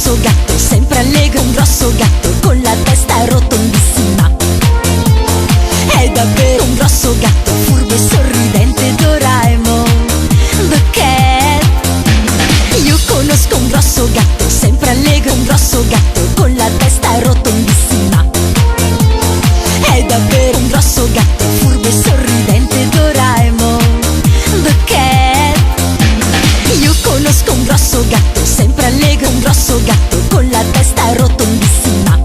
grosso gatto, sempre allegro, un grosso gatto con la testa rotondissima. È davvero un grosso gatto, furbo e sorridente, Doraemon, The Cat. Io conosco un grosso gatto, sempre allegro, un grosso gatto con la testa rotondissima. È davvero un grosso gatto, furbo e sorridente, Doraemon, The Cat. Io conosco un grosso gatto, sempre allegro, un grosso gatto con la testa rotondissima.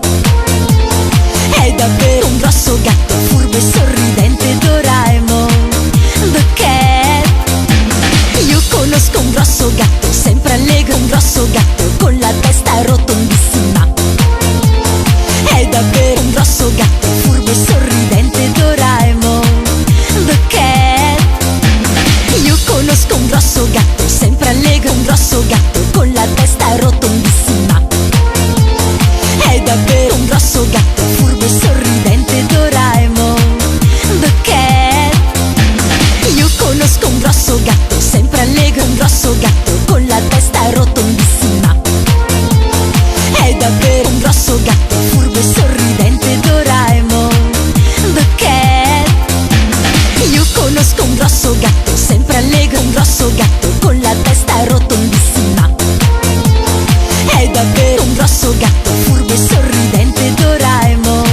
È davvero un grosso gatto, furbo e sorridente, Doraemon, The Cat. Io conosco un grosso gatto, sempre allegro, un grosso gatto con la testa rotondissima. È davvero un grosso gatto, furbo e sorridente, Doraemon, The Cat. Io conosco un grosso gatto, sempre allegro, un grosso gatto con la testa rotondissima. È davvero un grosso gatto, furbo e sorridente, Doraemon, The Cat. Io conosco un grosso gatto, sempre allegro, un grosso gatto con la testa rotondissima. È davvero un grosso gatto, furbo e sorridente, Doraemon, The Cat. Io conosco un grosso gatto, sempre allegro, un grosso gatto con la testa rotondissima. È davvero un grosso gatto, furbo e sorridente, Doraemon,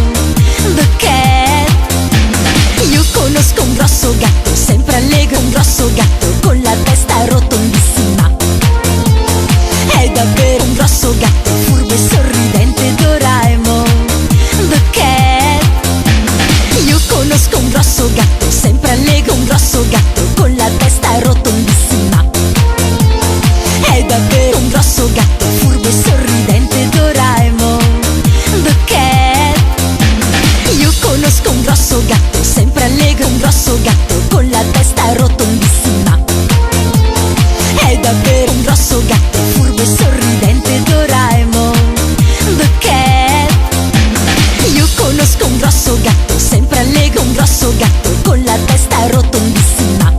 The Cat. Io conosco un grosso gatto, sempre allegro, un grosso gatto con la testa rotondissima. È davvero un grosso gatto, furbo e sorridente, Doraemon, The Cat. Io conosco un grosso gatto, sempre allegro, un grosso gatto con la testa rotondissima. È davvero un grosso gatto, furbo e sorridente, Doraemon, The Cat. Io conosco un grosso gatto, sempre allegro, un grosso gatto con la testa rotondissima. È davvero un grosso gatto, furbo e sorridente, Doraemon, The Cat. Io conosco un grosso gatto, sempre allegro, un grosso gatto con la testa rotondissima.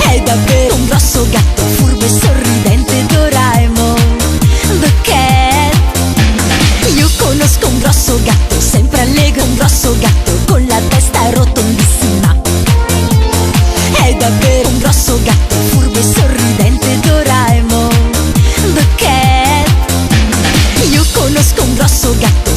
È davvero un grosso gatto, furbo e sorridente, Doraemon, The Cat. Io conosco un grosso gatto, sempre allegro, un grosso gatto con la testa rotondissima. È davvero un grosso gatto, furbo e sorridente, Doraemon, The Cat. Io conosco un grosso gatto,